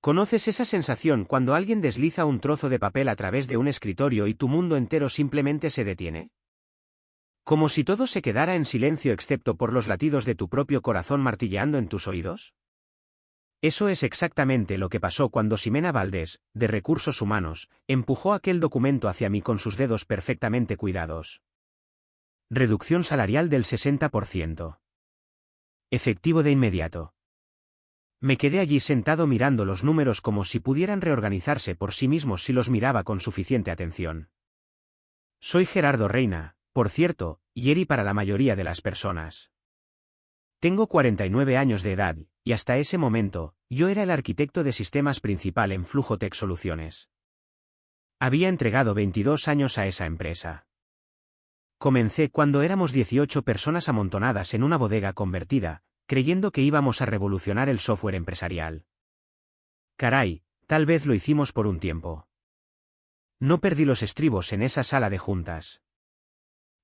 ¿Conoces esa sensación cuando alguien desliza un trozo de papel a través de un escritorio y tu mundo entero simplemente se detiene? ¿Como si todo se quedara en silencio excepto por los latidos de tu propio corazón martilleando en tus oídos? Eso es exactamente lo que pasó cuando Ximena Valdés, de Recursos Humanos, empujó aquel documento hacia mí con sus dedos perfectamente cuidados. Reducción salarial del 60%. Efectivo de inmediato. Me quedé allí sentado mirando los números como si pudieran reorganizarse por sí mismos si los miraba con suficiente atención. Soy Gerardo Reina, por cierto, Yeri para la mayoría de las personas. Tengo 49 años de edad, y hasta ese momento, yo era el arquitecto de sistemas principal en Flujotec Soluciones. Había entregado 22 años a esa empresa. Comencé cuando éramos 18 personas amontonadas en una bodega convertida, creyendo que íbamos a revolucionar el software empresarial. Caray, tal vez lo hicimos por un tiempo. No perdí los estribos en esa sala de juntas.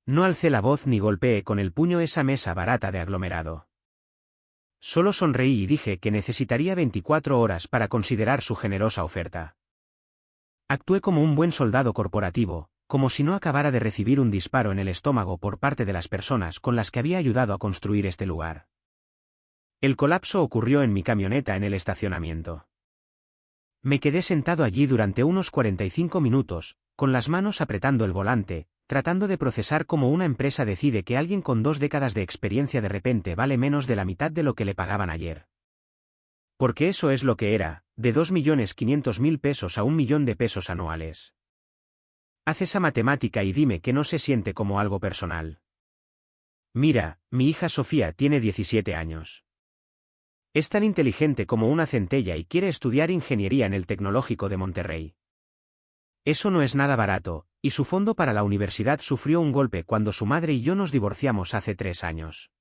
No alcé la voz ni golpeé con el puño esa mesa barata de aglomerado. Solo sonreí y dije que necesitaría 24 horas para considerar su generosa oferta. Actué como un buen soldado corporativo, como si no acabara de recibir un disparo en el estómago por parte de las personas con las que había ayudado a construir este lugar. El colapso ocurrió en mi camioneta en el estacionamiento. Me quedé sentado allí durante unos 45 minutos, con las manos apretando el volante, tratando de procesar cómo una empresa decide que alguien con 2 décadas de experiencia de repente vale menos de la mitad de lo que le pagaban ayer. Porque eso es lo que era, de 2.500.000 pesos a 1 millón de pesos anuales. Haz esa matemática y dime que no se siente como algo personal. Mira, mi hija Sofía tiene 17 años. Es tan inteligente como una centella y quiere estudiar ingeniería en el Tecnológico de Monterrey. Eso no es nada barato, y su fondo para la universidad sufrió un golpe cuando su madre y yo nos divorciamos hace 3 años.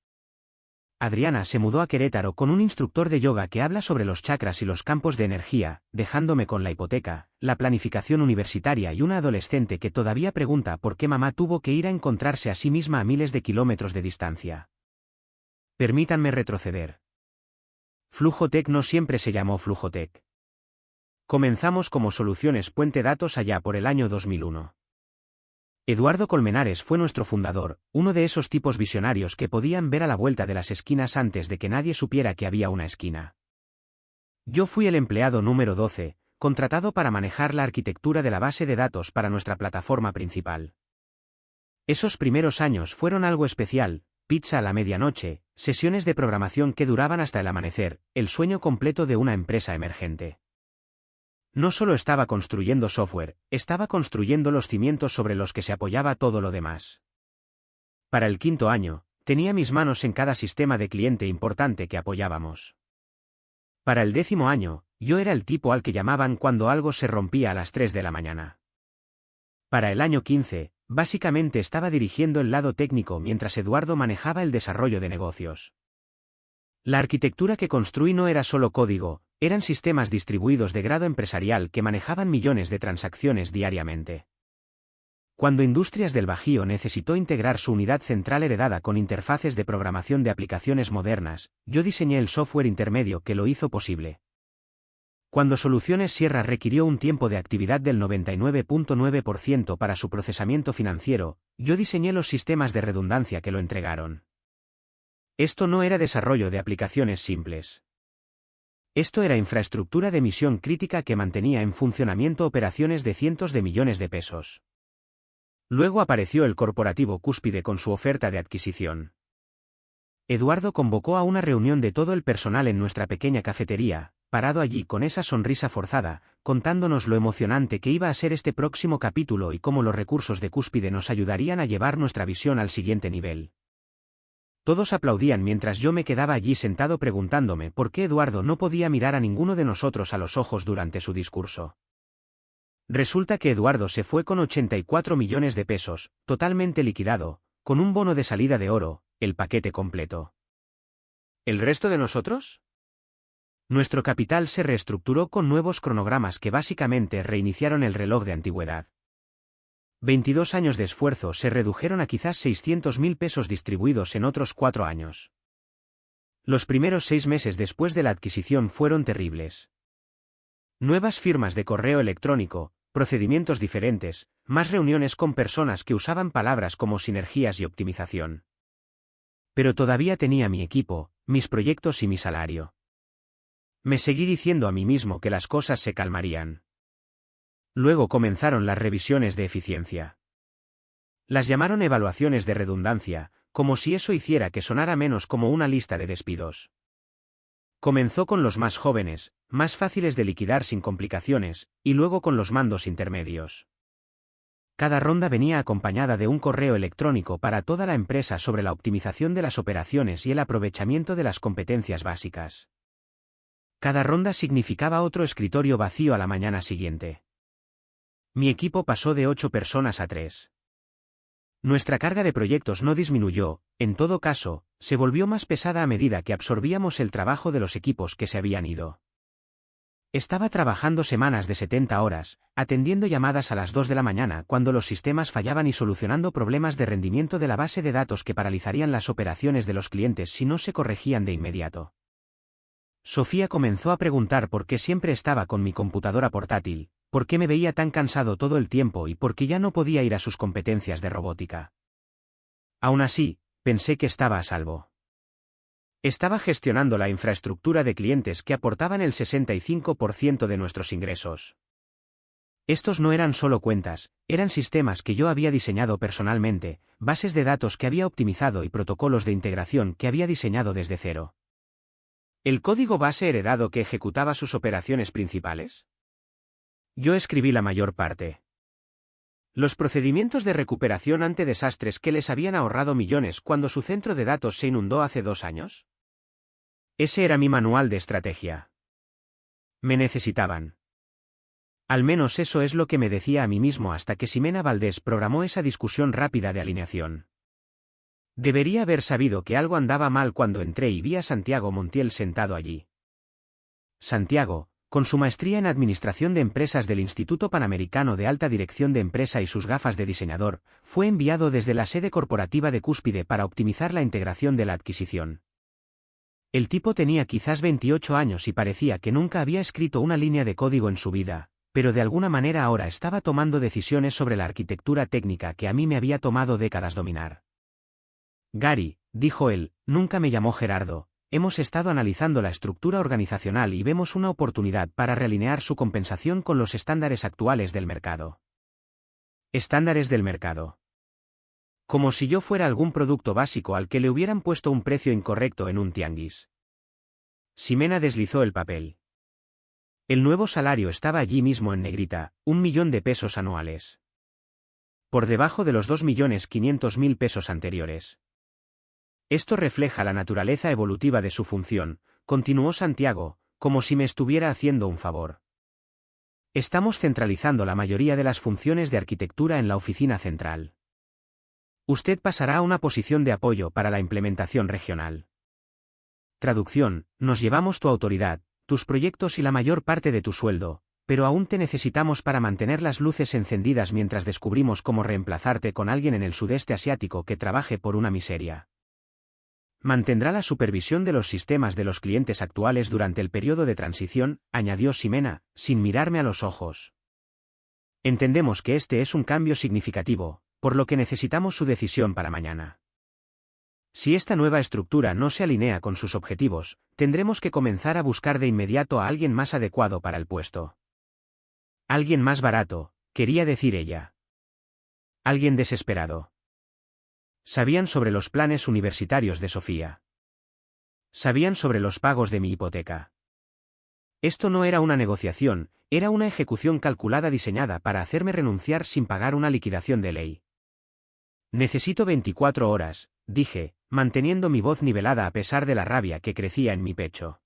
Adriana se mudó a Querétaro con un instructor de yoga que habla sobre los chakras y los campos de energía, dejándome con la hipoteca, la planificación universitaria y una adolescente que todavía pregunta por qué mamá tuvo que ir a encontrarse a sí misma a miles de kilómetros de distancia. Permítanme retroceder. Flujotec no siempre se llamó Flujotec. Comenzamos como Soluciones Puente Datos allá por el año 2001. Eduardo Colmenares fue nuestro fundador, uno de esos tipos visionarios que podían ver a la vuelta de las esquinas antes de que nadie supiera que había una esquina. Yo fui el empleado número 12, contratado para manejar la arquitectura de la base de datos para nuestra plataforma principal. Esos primeros años fueron algo especial, pizza a la medianoche, sesiones de programación que duraban hasta el amanecer, el sueño completo de una empresa emergente. No solo estaba construyendo software, estaba construyendo los cimientos sobre los que se apoyaba todo lo demás. Para el 5.º año, tenía mis manos en cada sistema de cliente importante que apoyábamos. Para el 10.º año, yo era el tipo al que llamaban cuando algo se rompía a las 3 de la mañana. Para el año 15, básicamente estaba dirigiendo el lado técnico mientras Eduardo manejaba el desarrollo de negocios. La arquitectura que construí no era solo código, eran sistemas distribuidos de grado empresarial que manejaban millones de transacciones diariamente. Cuando Industrias del Bajío necesitó integrar su unidad central heredada con interfaces de programación de aplicaciones modernas, yo diseñé el software intermedio que lo hizo posible. Cuando Soluciones Sierra requirió un tiempo de actividad del 99.9% para su procesamiento financiero, yo diseñé los sistemas de redundancia que lo entregaron. Esto no era desarrollo de aplicaciones simples. Esto era infraestructura de misión crítica que mantenía en funcionamiento operaciones de cientos de millones de pesos. Luego apareció el corporativo Cúspide con su oferta de adquisición. Eduardo convocó a una reunión de todo el personal en nuestra pequeña cafetería, parado allí con esa sonrisa forzada, contándonos lo emocionante que iba a ser este próximo capítulo y cómo los recursos de Cúspide nos ayudarían a llevar nuestra visión al siguiente nivel. Todos aplaudían mientras yo me quedaba allí sentado preguntándome por qué Eduardo no podía mirar a ninguno de nosotros a los ojos durante su discurso. Resulta que Eduardo se fue con 84 millones de pesos, totalmente liquidado, con un bono de salida de oro, el paquete completo. ¿El resto de nosotros? Nuestro capital se reestructuró con nuevos cronogramas que básicamente reiniciaron el reloj de antigüedad. 22 años de esfuerzo se redujeron a quizás 600.000 pesos distribuidos en otros 4 años. Los primeros 6 meses después de la adquisición fueron terribles. Nuevas firmas de correo electrónico, procedimientos diferentes, más reuniones con personas que usaban palabras como sinergias y optimización. Pero todavía tenía mi equipo, mis proyectos y mi salario. Me seguí diciendo a mí mismo que las cosas se calmarían. Luego comenzaron las revisiones de eficiencia. Las llamaron evaluaciones de redundancia, como si eso hiciera que sonara menos como una lista de despidos. Comenzó con los más jóvenes, más fáciles de liquidar sin complicaciones, y luego con los mandos intermedios. Cada ronda venía acompañada de un correo electrónico para toda la empresa sobre la optimización de las operaciones y el aprovechamiento de las competencias básicas. Cada ronda significaba otro escritorio vacío a la mañana siguiente. Mi equipo pasó de 8 personas a 3. Nuestra carga de proyectos no disminuyó, en todo caso, se volvió más pesada a medida que absorbíamos el trabajo de los equipos que se habían ido. Estaba trabajando semanas de 70 horas, atendiendo llamadas a las 2 de la mañana cuando los sistemas fallaban y solucionando problemas de rendimiento de la base de datos que paralizarían las operaciones de los clientes si no se corregían de inmediato. Sofía comenzó a preguntar por qué siempre estaba con mi computadora portátil, por qué me veía tan cansado todo el tiempo y por qué ya no podía ir a sus competencias de robótica. Aún así, pensé que estaba a salvo. Estaba gestionando la infraestructura de clientes que aportaban el 65% de nuestros ingresos. Estos no eran solo cuentas, eran sistemas que yo había diseñado personalmente, bases de datos que había optimizado y protocolos de integración que había diseñado desde cero. ¿El código base heredado que ejecutaba sus operaciones principales? Yo escribí la mayor parte. Los procedimientos de recuperación ante desastres que les habían ahorrado millones cuando su centro de datos se inundó hace 2 años. Ese era mi manual de estrategia. Me necesitaban. Al menos eso es lo que me decía a mí mismo hasta que Ximena Valdés programó esa discusión rápida de alineación. Debería haber sabido que algo andaba mal cuando entré y vi a Santiago Montiel sentado allí. Santiago, con su maestría en Administración de Empresas del Instituto Panamericano de Alta Dirección de Empresa y sus gafas de diseñador, fue enviado desde la sede corporativa de Cúspide para optimizar la integración de la adquisición. El tipo tenía quizás 28 años y parecía que nunca había escrito una línea de código en su vida, pero de alguna manera ahora estaba tomando decisiones sobre la arquitectura técnica que a mí me había tomado décadas dominar. Gary, dijo él, nunca me llamó Gerardo. Hemos estado analizando la estructura organizacional y vemos una oportunidad para realinear su compensación con los estándares actuales del mercado. Estándares del mercado. Como si yo fuera algún producto básico al que le hubieran puesto un precio incorrecto en un tianguis. Ximena deslizó el papel. El nuevo salario estaba allí mismo en negrita, 1 millón de pesos anuales. Por debajo de los 2.500.000 pesos anteriores. Esto refleja la naturaleza evolutiva de su función, continuó Santiago, como si me estuviera haciendo un favor. Estamos centralizando la mayoría de las funciones de arquitectura en la oficina central. Usted pasará a una posición de apoyo para la implementación regional. Traducción, nos llevamos tu autoridad, tus proyectos y la mayor parte de tu sueldo, pero aún te necesitamos para mantener las luces encendidas mientras descubrimos cómo reemplazarte con alguien en el sudeste asiático que trabaje por una miseria. Mantendrá la supervisión de los sistemas de los clientes actuales durante el periodo de transición, añadió Ximena, sin mirarme a los ojos. Entendemos que este es un cambio significativo, por lo que necesitamos su decisión para mañana. Si esta nueva estructura no se alinea con sus objetivos, tendremos que comenzar a buscar de inmediato a alguien más adecuado para el puesto. Alguien más barato, quería decir ella. Alguien desesperado. Sabían sobre los planes universitarios de Sofía. Sabían sobre los pagos de mi hipoteca. Esto no era una negociación, era una ejecución calculada diseñada para hacerme renunciar sin pagar una liquidación de ley. Necesito 24 horas, dije, manteniendo mi voz nivelada a pesar de la rabia que crecía en mi pecho.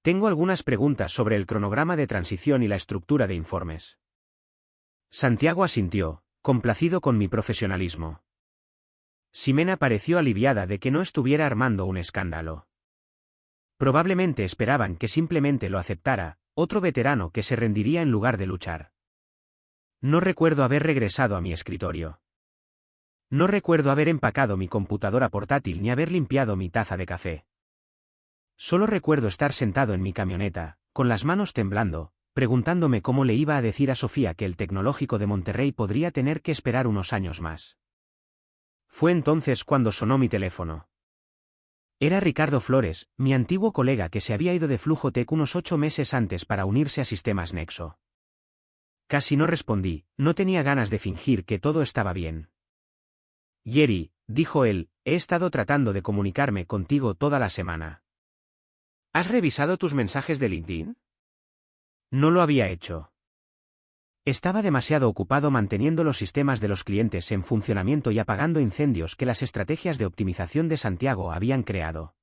Tengo algunas preguntas sobre el cronograma de transición y la estructura de informes. Santiago asintió, complacido con mi profesionalismo. Ximena pareció aliviada de que no estuviera armando un escándalo. Probablemente esperaban que simplemente lo aceptara, otro veterano que se rendiría en lugar de luchar. No recuerdo haber regresado a mi escritorio. No recuerdo haber empacado mi computadora portátil ni haber limpiado mi taza de café. Solo recuerdo estar sentado en mi camioneta, con las manos temblando, preguntándome cómo le iba a decir a Sofía que el Tecnológico de Monterrey podría tener que esperar unos años más. Fue entonces cuando sonó mi teléfono. Era Ricardo Flores, mi antiguo colega que se había ido de Flujotec unos 8 meses antes para unirse a Sistemas Nexo. Casi no respondí, no tenía ganas de fingir que todo estaba bien. Jerry, dijo él, he estado tratando de comunicarme contigo toda la semana. ¿Has revisado tus mensajes de LinkedIn? No lo había hecho. Estaba demasiado ocupado manteniendo los sistemas de los clientes en funcionamiento y apagando incendios que las estrategias de optimización de Santiago habían creado.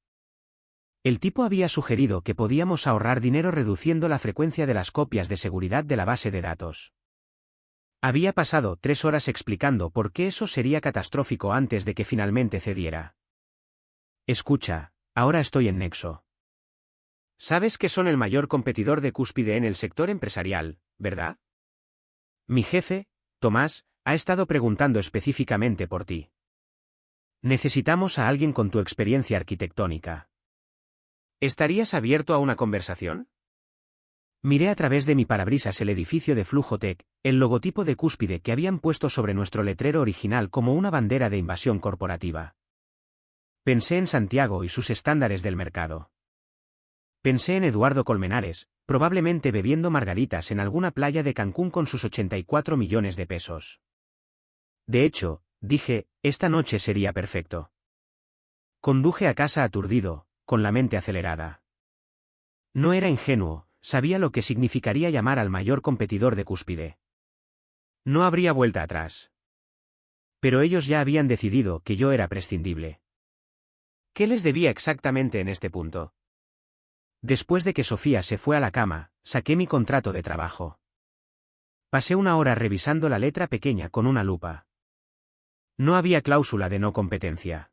El tipo había sugerido que podíamos ahorrar dinero reduciendo la frecuencia de las copias de seguridad de la base de datos. Había pasado 3 horas explicando por qué eso sería catastrófico antes de que finalmente cediera. Escucha, ahora estoy en Nexo. Sabes que son el mayor competidor de Cúspide en el sector empresarial, ¿verdad? Mi jefe, Tomás, ha estado preguntando específicamente por ti. Necesitamos a alguien con tu experiencia arquitectónica. ¿Estarías abierto a una conversación? Miré a través de mi parabrisas el edificio de Flujotec, el logotipo de Cúspide que habían puesto sobre nuestro letrero original como una bandera de invasión corporativa. Pensé en Santiago y sus estándares del mercado. Pensé en Eduardo Colmenares, probablemente bebiendo margaritas en alguna playa de Cancún con sus 84 millones de pesos. De hecho, dije, esta noche sería perfecto. Conduje a casa aturdido, con la mente acelerada. No era ingenuo, sabía lo que significaría llamar al mayor competidor de Cúspide. No habría vuelta atrás. Pero ellos ya habían decidido que yo era prescindible. ¿Qué les debía exactamente en este punto? Después de que Sofía se fue a la cama, saqué mi contrato de trabajo. Pasé una hora revisando la letra pequeña con una lupa. No había cláusula de no competencia.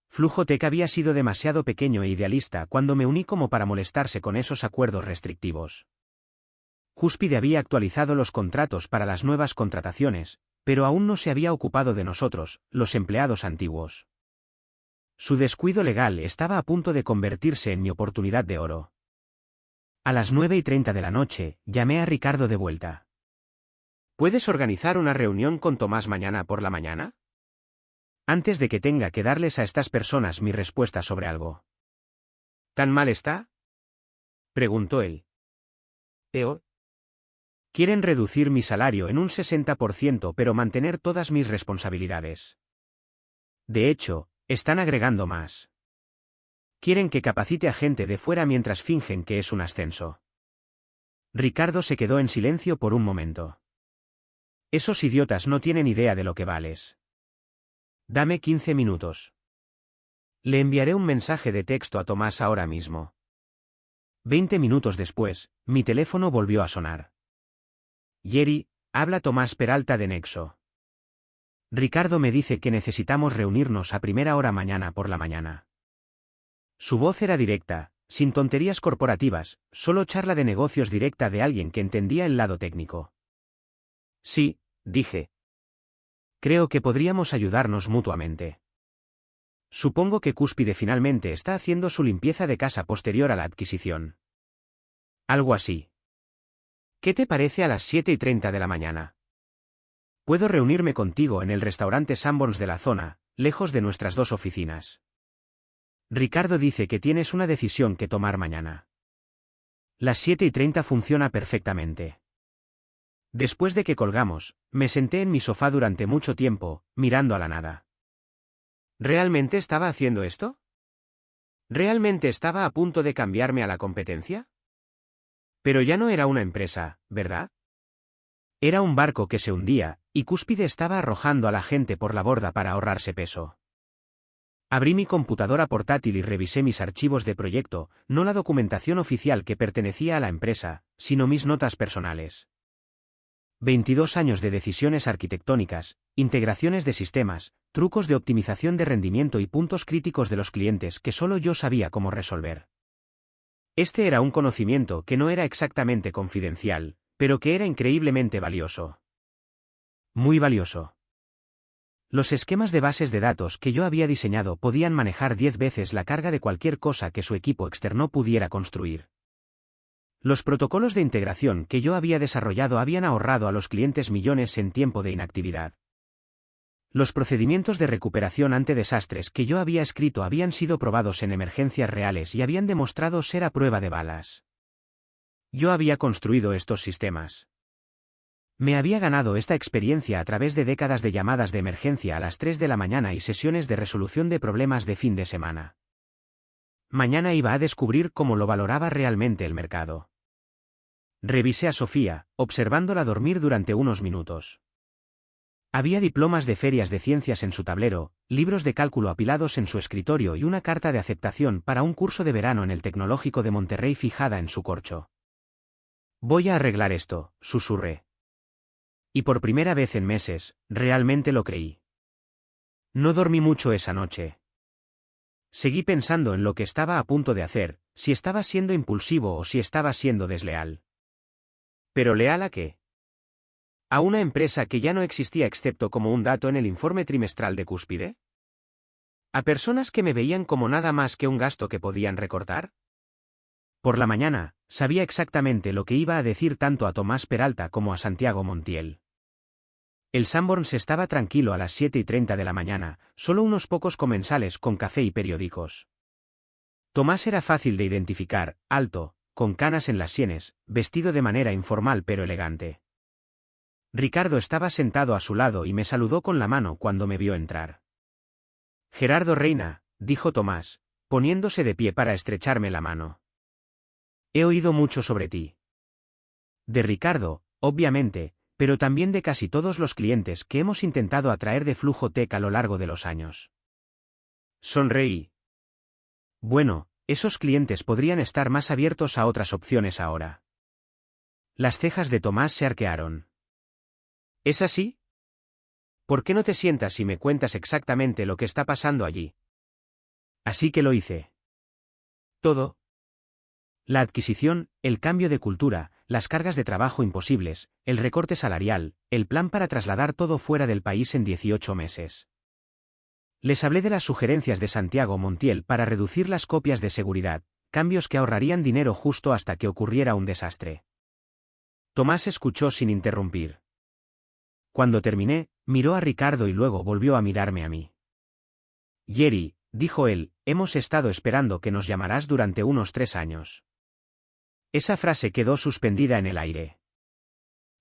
Flujotec había sido demasiado pequeño e idealista cuando me uní como para molestarse con esos acuerdos restrictivos. Cúspide había actualizado los contratos para las nuevas contrataciones, pero aún no se había ocupado de nosotros, los empleados antiguos. Su descuido legal estaba a punto de convertirse en mi oportunidad de oro. A las 9:30 de la noche, llamé a Ricardo de vuelta. ¿Puedes organizar una reunión con Tomás mañana por la mañana? Antes de que tenga que darles a estas personas mi respuesta sobre algo. ¿Tan mal está? Preguntó él. Peor. Quieren reducir mi salario en un 60% pero mantener todas mis responsabilidades. De hecho, están agregando más. Quieren que capacite a gente de fuera mientras fingen que es un ascenso. Ricardo se quedó en silencio por un momento. Esos idiotas no tienen idea de lo que vales. Dame 15 minutos. Le enviaré un mensaje de texto a Tomás ahora mismo. 20 minutos después, mi teléfono volvió a sonar. Jerry, habla Tomás Peralta de Nexo. Ricardo me dice que necesitamos reunirnos a primera hora mañana por la mañana. Su voz era directa, sin tonterías corporativas, solo charla de negocios directa de alguien que entendía el lado técnico. Sí, dije. Creo que podríamos ayudarnos mutuamente. Supongo que Cúspide finalmente está haciendo su limpieza de casa posterior a la adquisición. Algo así. ¿Qué te parece a las 7:30 de la mañana? Puedo reunirme contigo en el restaurante Sanborns de la zona, lejos de nuestras 2 oficinas. Ricardo dice que tienes una decisión que tomar mañana. Las 7:30 funciona perfectamente. Después de que colgamos, me senté en mi sofá durante mucho tiempo, mirando a la nada. ¿Realmente estaba haciendo esto? ¿Realmente estaba a punto de cambiarme a la competencia? Pero ya no era una empresa, ¿verdad? Era un barco que se hundía, y Cúspide estaba arrojando a la gente por la borda para ahorrarse peso. Abrí mi computadora portátil y revisé mis archivos de proyecto, no la documentación oficial que pertenecía a la empresa, sino mis notas personales. 22 años de decisiones arquitectónicas, integraciones de sistemas, trucos de optimización de rendimiento y puntos críticos de los clientes que solo yo sabía cómo resolver. Este era un conocimiento que no era exactamente confidencial, pero que era increíblemente valioso. Muy valioso. Los esquemas de bases de datos que yo había diseñado podían manejar 10 veces la carga de cualquier cosa que su equipo externo pudiera construir. Los protocolos de integración que yo había desarrollado habían ahorrado a los clientes millones en tiempo de inactividad. Los procedimientos de recuperación ante desastres que yo había escrito habían sido probados en emergencias reales y habían demostrado ser a prueba de balas. Yo había construido estos sistemas. Me había ganado esta experiencia a través de décadas de llamadas de emergencia a las 3 de la mañana y sesiones de resolución de problemas de fin de semana. Mañana iba a descubrir cómo lo valoraba realmente el mercado. Revisé a Sofía, observándola dormir durante unos minutos. Había diplomas de ferias de ciencias en su tablero, libros de cálculo apilados en su escritorio y una carta de aceptación para un curso de verano en el Tecnológico de Monterrey fijada en su corcho. Voy a arreglar esto, susurré. Y por primera vez en meses, realmente lo creí. No dormí mucho esa noche. Seguí pensando en lo que estaba a punto de hacer, si estaba siendo impulsivo o si estaba siendo desleal. ¿Pero leal a qué? ¿A una empresa que ya no existía excepto como un dato en el informe trimestral de Cúspide? ¿A personas que me veían como nada más que un gasto que podían recortar? Por la mañana, sabía exactamente lo que iba a decir tanto a Tomás Peralta como a Santiago Montiel. El Sanborns estaba tranquilo a las 7:30 de la mañana, solo unos pocos comensales con café y periódicos. Tomás era fácil de identificar, alto, con canas en las sienes, vestido de manera informal pero elegante. Ricardo estaba sentado a su lado y me saludó con la mano cuando me vio entrar. Gerardo Reina, dijo Tomás, poniéndose de pie para estrecharme la mano. He oído mucho sobre ti. De Ricardo, obviamente, pero también de casi todos los clientes que hemos intentado atraer de Flujo Tech a lo largo de los años. Sonreí. Bueno, esos clientes podrían estar más abiertos a otras opciones ahora. Las cejas de Tomás se arquearon. ¿Es así? ¿Por qué no te sientas y me cuentas exactamente lo que está pasando allí? Así que lo hice. Todo. La adquisición, el cambio de cultura, las cargas de trabajo imposibles, el recorte salarial, el plan para trasladar todo fuera del país en 18 meses. Les hablé de las sugerencias de Santiago Montiel para reducir las copias de seguridad, cambios que ahorrarían dinero justo hasta que ocurriera un desastre. Tomás escuchó sin interrumpir. Cuando terminé, miró a Ricardo y luego volvió a mirarme a mí. Jerry, dijo él, hemos estado esperando que nos llamarás durante unos 3 años. Esa frase quedó suspendida en el aire.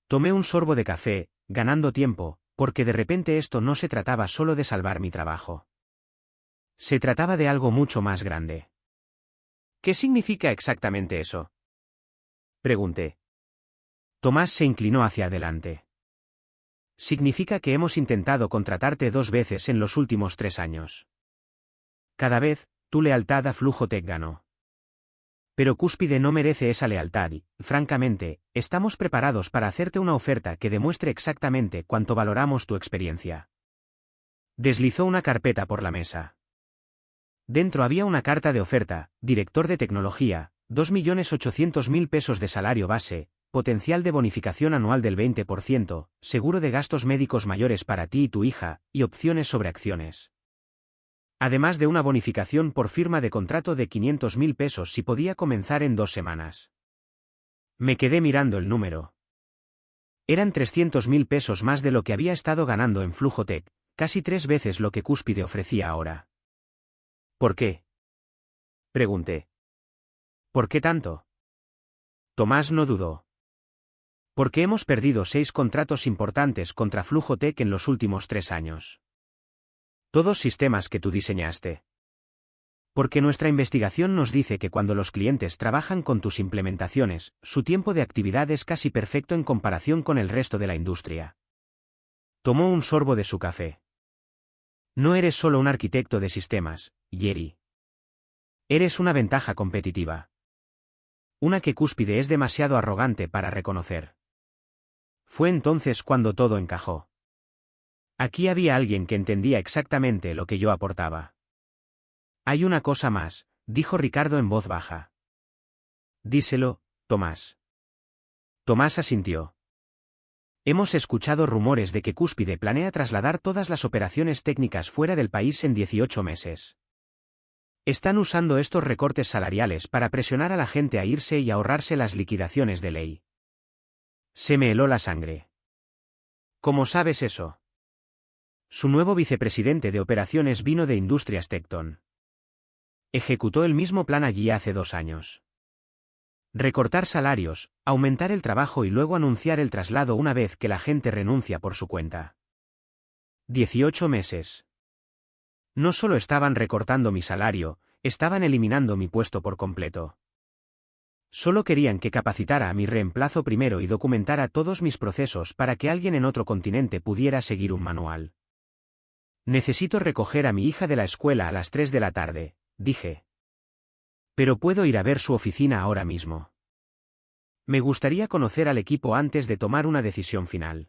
Tomé un sorbo de café, ganando tiempo, porque de repente esto no se trataba solo de salvar mi trabajo. Se trataba de algo mucho más grande. ¿Qué significa exactamente eso? Pregunté. Tomás se inclinó hacia adelante. Significa que hemos intentado contratarte 2 veces en los últimos 3 años. Cada vez, tu lealtad a Flujo Tech ganó. Pero Cúspide no merece esa lealtad y, francamente, estamos preparados para hacerte una oferta que demuestre exactamente cuánto valoramos tu experiencia. Deslizó una carpeta por la mesa. Dentro había una carta de oferta, director de tecnología, 2.800.000 pesos de salario base, potencial de bonificación anual del 20%, seguro de gastos médicos mayores para ti y tu hija, y opciones sobre acciones. Además de una bonificación por firma de contrato de 500.000 pesos si podía comenzar en 2 semanas. Me quedé mirando el número. Eran 300.000 pesos más de lo que había estado ganando en Flujo Tech, casi 3 veces lo que Cúspide ofrecía ahora. ¿Por qué? Pregunté. ¿Por qué tanto? Tomás no dudó. Porque hemos perdido 6 contratos importantes contra Flujo Tech en los últimos 3 años. Todos sistemas que tú diseñaste. Porque nuestra investigación nos dice que cuando los clientes trabajan con tus implementaciones, su tiempo de actividad es casi perfecto en comparación con el resto de la industria. Tomó un sorbo de su café. No eres solo un arquitecto de sistemas, Jerry. Eres una ventaja competitiva. Una que Cúspide es demasiado arrogante para reconocer. Fue entonces cuando todo encajó. Aquí había alguien que entendía exactamente lo que yo aportaba. Hay una cosa más, dijo Ricardo en voz baja. Díselo, Tomás. Tomás asintió. Hemos escuchado rumores de que Cúspide planea trasladar todas las operaciones técnicas fuera del país en 18 meses. Están usando estos recortes salariales para presionar a la gente a irse y ahorrarse las liquidaciones de ley. Se me heló la sangre. ¿Cómo sabes eso? Su nuevo vicepresidente de operaciones vino de Industrias Tecton. Ejecutó el mismo plan allí hace 2 años. Recortar salarios, aumentar el trabajo y luego anunciar el traslado una vez que la gente renuncia por su cuenta. 18 meses. No solo estaban recortando mi salario, estaban eliminando mi puesto por completo. Solo querían que capacitara a mi reemplazo primero y documentara todos mis procesos para que alguien en otro continente pudiera seguir un manual. Necesito recoger a mi hija de la escuela a las 3 de la tarde, dije. Pero puedo ir a ver su oficina ahora mismo. Me gustaría conocer al equipo antes de tomar una decisión final.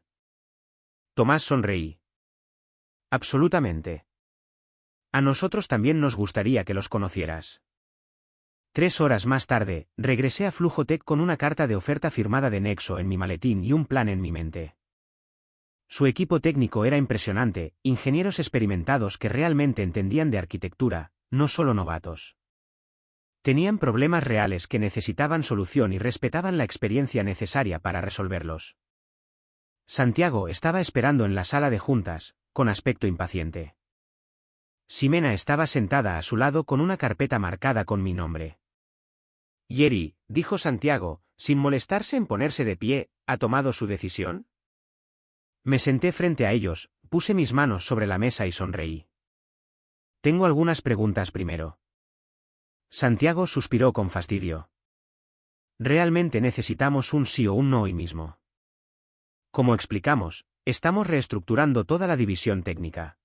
Tomás sonreí. Absolutamente. A nosotros también nos gustaría que los conocieras. 3 horas más tarde, regresé a Flujotec con una carta de oferta firmada de Nexo en mi maletín y un plan en mi mente. Su equipo técnico era impresionante, ingenieros experimentados que realmente entendían de arquitectura, no solo novatos. Tenían problemas reales que necesitaban solución y respetaban la experiencia necesaria para resolverlos. Santiago estaba esperando en la sala de juntas, con aspecto impaciente. Ximena estaba sentada a su lado con una carpeta marcada con mi nombre. Yeri, dijo Santiago, sin molestarse en ponerse de pie, ¿ha tomado su decisión? Me senté frente a ellos, puse mis manos sobre la mesa y sonreí. Tengo algunas preguntas primero. Santiago suspiró con fastidio. Realmente necesitamos un sí o un no hoy mismo. Como explicamos, estamos reestructurando toda la división técnica.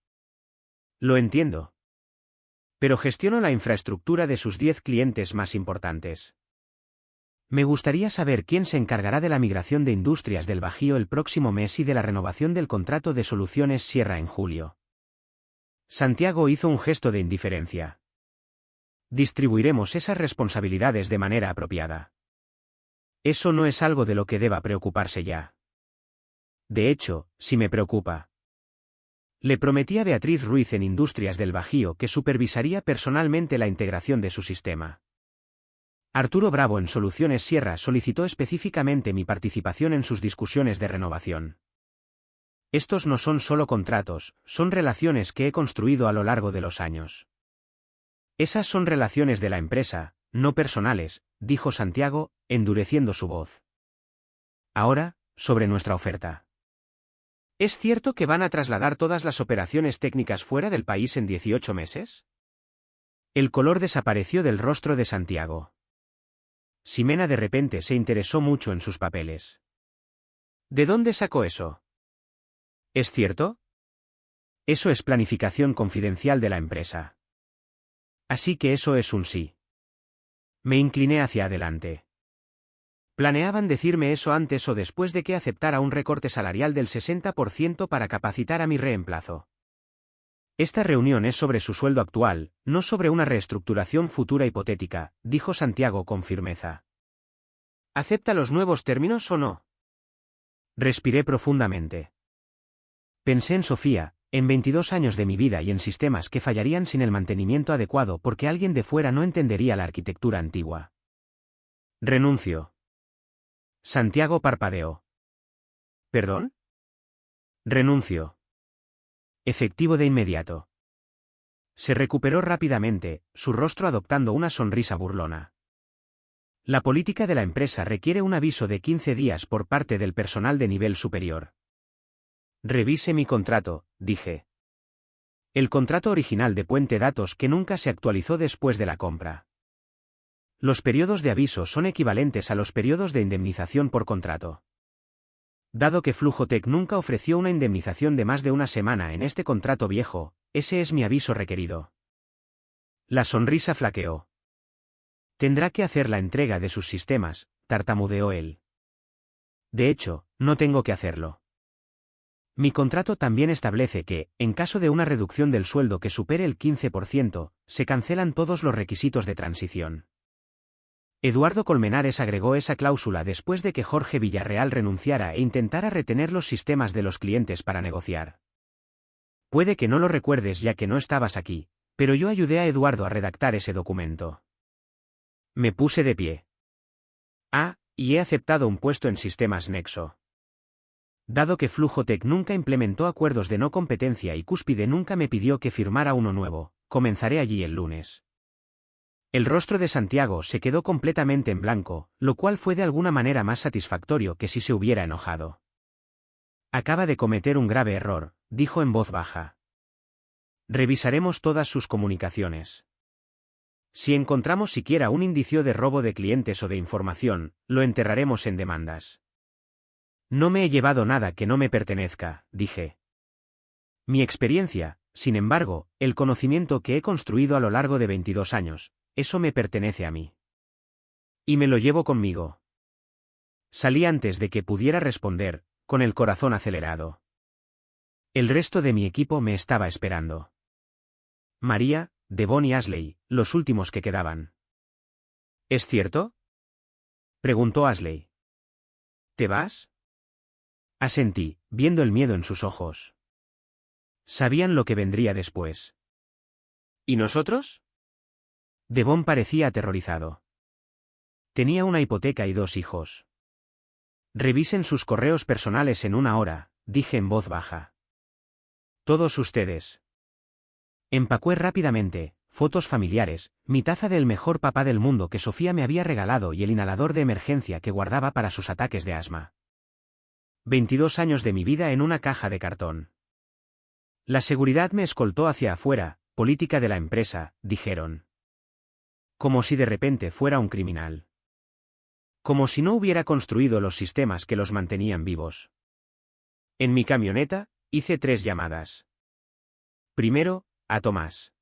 Lo entiendo. Pero gestiono la infraestructura de sus 10 clientes más importantes. Me gustaría saber quién se encargará de la migración de Industrias del Bajío el próximo mes y de la renovación del contrato de Soluciones Sierra en julio. Santiago hizo un gesto de indiferencia. Distribuiremos esas responsabilidades de manera apropiada. Eso no es algo de lo que deba preocuparse ya. De hecho, sí me preocupa. Le prometí a Beatriz Ruiz en Industrias del Bajío que supervisaría personalmente la integración de su sistema. Arturo Bravo en Soluciones Sierra solicitó específicamente mi participación en sus discusiones de renovación. Estos no son solo contratos, son relaciones que he construido a lo largo de los años. Esas son relaciones de la empresa, no personales, dijo Santiago, endureciendo su voz. Ahora, sobre nuestra oferta. ¿Es cierto que van a trasladar todas las operaciones técnicas fuera del país en 18 meses? El color desapareció del rostro de Santiago. Ximena de repente se interesó mucho en sus papeles. ¿De dónde sacó eso? ¿Es cierto? Eso es planificación confidencial de la empresa. Así que eso es un sí. Me incliné hacia adelante. ¿Planeaban decirme eso antes o después de que aceptara un recorte salarial del 60% para capacitar a mi reemplazo? Esta reunión es sobre su sueldo actual, no sobre una reestructuración futura hipotética, dijo Santiago con firmeza. ¿Acepta los nuevos términos o no? Respiré profundamente. Pensé en Sofía, en 22 años de mi vida y en sistemas que fallarían sin el mantenimiento adecuado porque alguien de fuera no entendería la arquitectura antigua. Renuncio. Santiago parpadeó. ¿Perdón? Renuncio. Efectivo de inmediato. Se recuperó rápidamente, su rostro adoptando una sonrisa burlona. La política de la empresa requiere un aviso de 15 días por parte del personal de nivel superior. Revise mi contrato, dije. El contrato original de Puente Datos que nunca se actualizó después de la compra. Los periodos de aviso son equivalentes a los periodos de indemnización por contrato. Dado que Flujotec nunca ofreció una indemnización de más de una semana en este contrato viejo, ese es mi aviso requerido. La sonrisa flaqueó. Tendrá que hacer la entrega de sus sistemas, tartamudeó él. De hecho, no tengo que hacerlo. Mi contrato también establece que, en caso de una reducción del sueldo que supere el 15%, se cancelan todos los requisitos de transición. Eduardo Colmenares agregó esa cláusula después de que Jorge Villarreal renunciara e intentara retener los sistemas de los clientes para negociar. Puede que no lo recuerdes ya que no estabas aquí, Pero yo ayudé a Eduardo a redactar ese documento. Me puse de pie. Y he aceptado un puesto en sistemas Nexo. Dado que Flujotec nunca implementó acuerdos de no competencia y Cúspide nunca me pidió que firmara uno nuevo, comenzaré allí el lunes. El rostro de Santiago se quedó completamente en blanco, lo cual fue de alguna manera más satisfactorio que si se hubiera enojado. Acaba de cometer un grave error, dijo en voz baja. Revisaremos todas sus comunicaciones. Si encontramos siquiera un indicio de robo de clientes o de información, lo enterraremos en demandas. No me he llevado nada que no me pertenezca, dije. Mi experiencia, sin embargo, el conocimiento que he construido a lo largo de 22 años, eso me pertenece a mí. Y me lo llevo conmigo. Salí antes de que pudiera responder, con el corazón acelerado. El resto de mi equipo me estaba esperando. María, Devon y Ashley, los últimos que quedaban. ¿Es cierto?, preguntó Ashley. ¿Te vas? Asentí, viendo el miedo en sus ojos. Sabían lo que vendría después. ¿Y nosotros? Devon parecía aterrorizado. Tenía una hipoteca y 2 hijos. Revisen sus correos personales en 1 hora, dije en voz baja. Todos ustedes. Empaqué rápidamente, fotos familiares, mi taza del mejor papá del mundo que Sofía me había regalado y el inhalador de emergencia que guardaba para sus ataques de asma. 22 años de mi vida en una caja de cartón. La seguridad me escoltó hacia afuera, política de la empresa, dijeron. Como si de repente fuera un criminal. Como si no hubiera construido los sistemas que los mantenían vivos. En mi camioneta, hice 3 llamadas. Primero, a Tomás.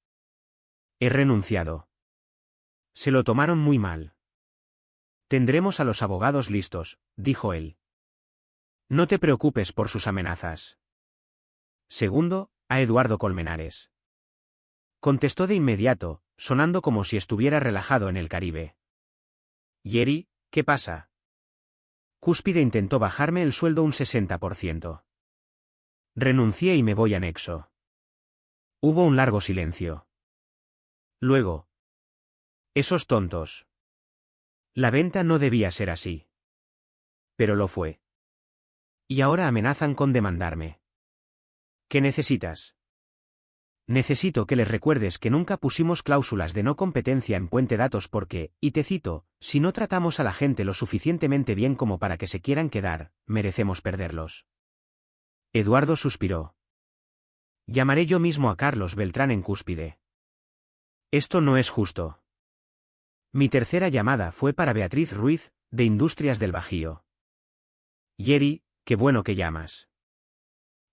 He renunciado. Se lo tomaron muy mal. Tendremos a los abogados listos, dijo él. No te preocupes por sus amenazas. Segundo, a Eduardo Colmenares. Contestó de inmediato, sonando como si estuviera relajado en el Caribe. Jerry, ¿qué pasa? Cúspide intentó bajarme el sueldo un 60%. Renuncié y me voy a Nexo. Hubo un largo silencio. Luego. Esos tontos. La venta no debía ser así. Pero lo fue. Y ahora amenazan con demandarme. ¿Qué necesitas? Necesito que les recuerdes que nunca pusimos cláusulas de no competencia en Puente Datos porque, y te cito, si no tratamos a la gente lo suficientemente bien como para que se quieran quedar, merecemos perderlos. Eduardo suspiró. Llamaré yo mismo a Carlos Beltrán en Cúspide. Esto no es justo. Mi tercera llamada fue para Beatriz Ruiz, de Industrias del Bajío. Jerry, qué bueno que llamas.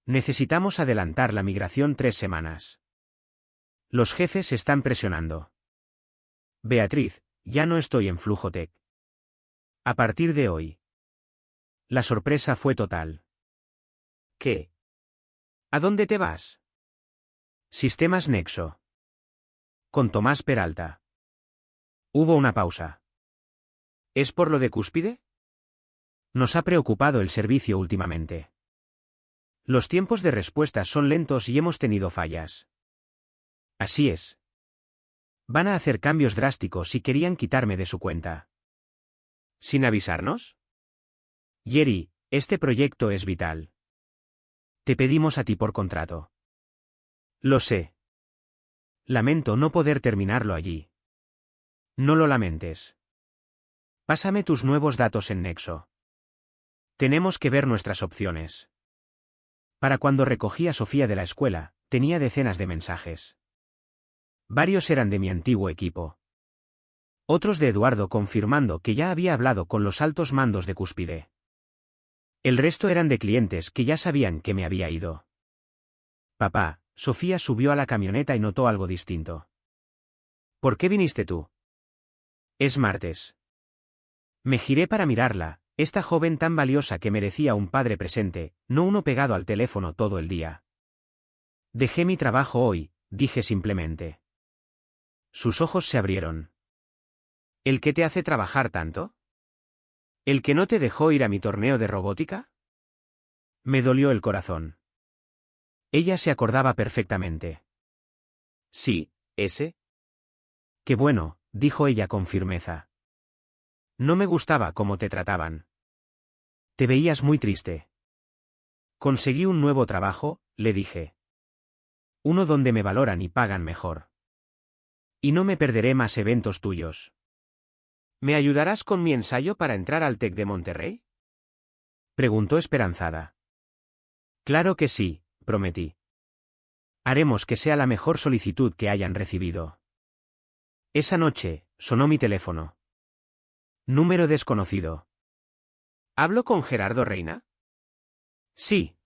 Necesitamos adelantar la migración 3 semanas. Los jefes están presionando. Beatriz, ya no estoy en Flujotec. A partir de hoy. La sorpresa fue total. ¿Qué? ¿A dónde te vas? Sistemas Nexo. Con Tomás Peralta. Hubo una pausa. ¿Es por lo de Cúspide? Nos ha preocupado el servicio últimamente. Los tiempos de respuesta son lentos y hemos tenido fallas. Así es. Van a hacer cambios drásticos y querían quitarme de su cuenta. ¿Sin avisarnos? Jerry, este proyecto es vital. Te pedimos a ti por contrato. Lo sé. Lamento no poder terminarlo allí. No lo lamentes. Pásame tus nuevos datos en Nexo. Tenemos que ver nuestras opciones. Para cuando recogí a Sofía de la escuela, tenía decenas de mensajes. Varios eran de mi antiguo equipo. Otros de Eduardo confirmando que ya había hablado con los altos mandos de Cúspide. El resto eran de clientes que ya sabían que me había ido. Papá, Sofía subió a la camioneta y notó algo distinto. ¿Por qué viniste tú? Es martes. Me giré para mirarla, esta joven tan valiosa que merecía un padre presente, no uno pegado al teléfono todo el día. Dejé mi trabajo hoy, dije simplemente. Sus ojos se abrieron. ¿El que te hace trabajar tanto? ¿El que no te dejó ir a mi torneo de robótica? Me dolió el corazón. Ella se acordaba perfectamente. Sí, ¿Ese? Qué bueno, dijo ella con firmeza. No me gustaba cómo te trataban. Te veías muy triste. Conseguí un nuevo trabajo, le dije. Uno donde me valoran y pagan mejor. Y no me perderé más eventos tuyos. ¿Me ayudarás con mi ensayo para entrar al TEC de Monterrey? Preguntó esperanzada. Claro que sí, prometí. Haremos que sea la mejor solicitud que hayan recibido. Esa noche, sonó mi teléfono. Número desconocido. ¿Hablo con Gerardo Reina? Sí.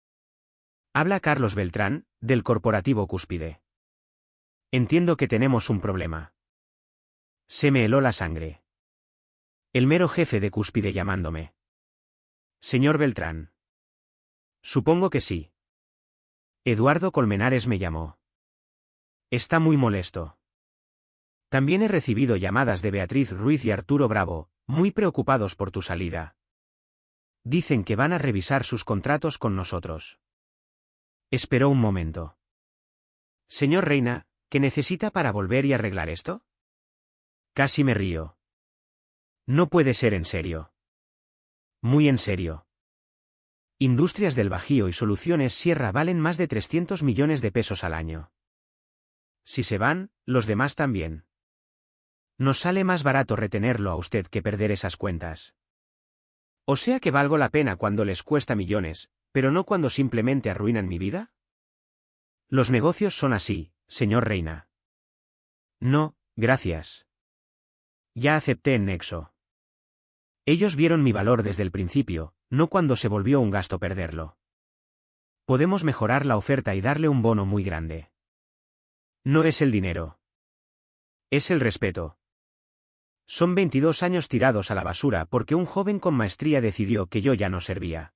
Habla Carlos Beltrán, del corporativo Cúspide. Entiendo que tenemos un problema. Se me heló la sangre. El mero jefe de Cúspide llamándome. Señor Beltrán. Supongo que sí. Eduardo Colmenares me llamó. Está muy molesto. También he recibido llamadas de Beatriz Ruiz y Arturo Bravo, muy preocupados por tu salida. Dicen que van a revisar sus contratos con nosotros. Esperó un momento. Señor Reina, ¿qué necesita para volver y arreglar esto? Casi me río. No puede ser en serio. Muy en serio. Industrias del Bajío y Soluciones Sierra valen más de 300 millones de pesos al año. Si se van, los demás también. Nos sale más barato retenerlo a usted que perder esas cuentas. O sea que valgo la pena cuando les cuesta millones, pero no cuando simplemente arruinan mi vida. Los negocios son así, señor Reina. No, gracias. Ya acepté en Nexo. Ellos vieron mi valor desde el principio, no cuando se volvió un gasto perderlo. Podemos mejorar la oferta y darle un bono muy grande. No es el dinero. Es el respeto. Son 22 años tirados a la basura porque un joven con maestría decidió que yo ya no servía.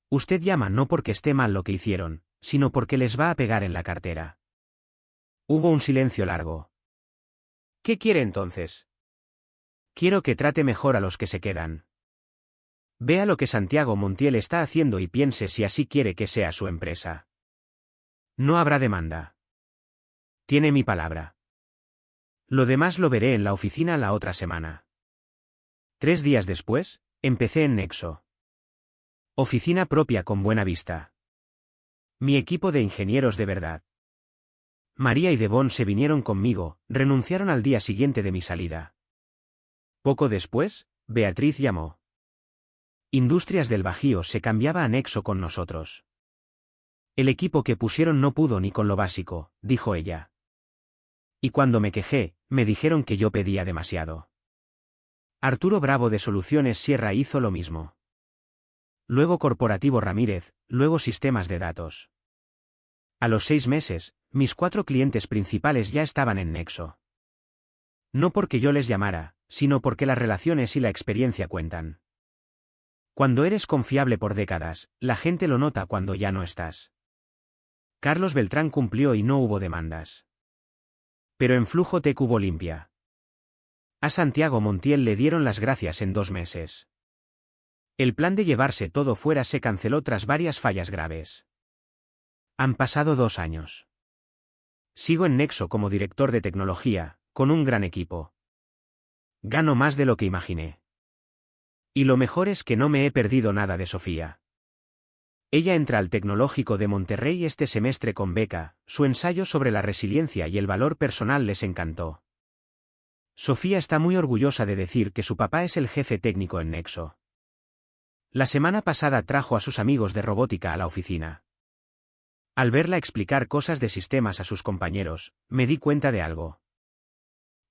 Usted llama no porque esté mal lo que hicieron, sino porque les va a pegar en la cartera. Hubo un silencio largo. ¿Qué quiere entonces? Quiero que trate mejor a los que se quedan. Vea lo que Santiago Montiel está haciendo y piense si así quiere que sea su empresa. No habrá demanda. Tiene mi palabra. Lo demás lo veré en la oficina la otra semana. 3 días después, empecé en Nexo. Oficina propia con buena vista. Mi equipo de ingenieros de verdad. María y Devon se vinieron conmigo, renunciaron al día siguiente de mi salida. Poco después, Beatriz llamó. Industrias del Bajío se cambiaba a Nexo con nosotros. El equipo que pusieron no pudo ni con lo básico, dijo ella. Y cuando me quejé, me dijeron que yo pedía demasiado. Arturo Bravo de Soluciones Sierra hizo lo mismo. Luego Corporativo Ramírez, luego Sistemas de Datos. A los 6 meses, mis 4 clientes principales ya estaban en Nexo. No porque yo les llamara, sino porque las relaciones y la experiencia cuentan. Cuando eres confiable por décadas, la gente lo nota cuando ya no estás. Carlos Beltrán cumplió y no hubo demandas. Pero en Flujo Tech hubo limpia. A Santiago Montiel le dieron las gracias en 2 meses. El plan de llevarse todo fuera se canceló tras varias fallas graves. Han pasado 2 años. Sigo en Nexo como director de tecnología, con un gran equipo. Gano más de lo que imaginé. Y lo mejor es que no me he perdido nada de Sofía. Ella entra al Tecnológico de Monterrey este semestre con beca, su ensayo sobre la resiliencia y el valor personal les encantó. Sofía está muy orgullosa de decir que su papá es el jefe técnico en Nexo. La semana pasada trajo a sus amigos de robótica a la oficina. Al verla explicar cosas de sistemas a sus compañeros, me di cuenta de algo.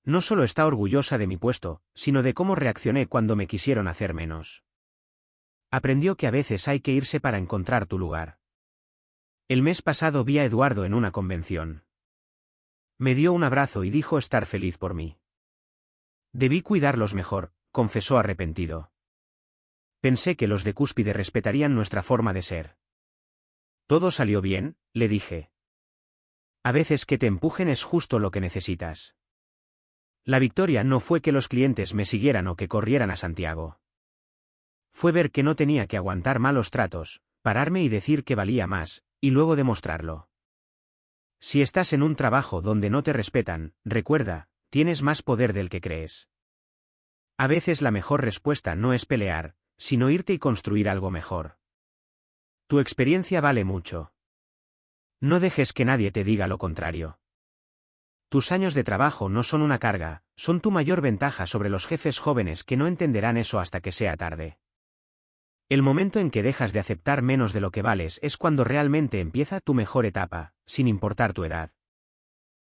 No solo está orgullosa de mi puesto, sino de cómo reaccioné cuando me quisieron hacer menos. Aprendió que a veces hay que irse para encontrar tu lugar. El mes pasado vi a Eduardo en una convención. Me dio un abrazo y dijo estar feliz por mí. Debí cuidarlos mejor, confesó arrepentido. Pensé que los de Cúspide respetarían nuestra forma de ser. Todo salió bien, le dije. A veces que te empujen es justo lo que necesitas. La victoria no fue que los clientes me siguieran o que corrieran a Santiago. Fue ver que no tenía que aguantar malos tratos, pararme y decir que valía más, y luego demostrarlo. Si estás en un trabajo donde no te respetan, recuerda, tienes más poder del que crees. A veces la mejor respuesta no es pelear, sino irte y construir algo mejor. Tu experiencia vale mucho. No dejes que nadie te diga lo contrario. Tus años de trabajo no son una carga, son tu mayor ventaja sobre los jefes jóvenes que no entenderán eso hasta que sea tarde. El momento en que dejas de aceptar menos de lo que vales es cuando realmente empieza tu mejor etapa, sin importar tu edad.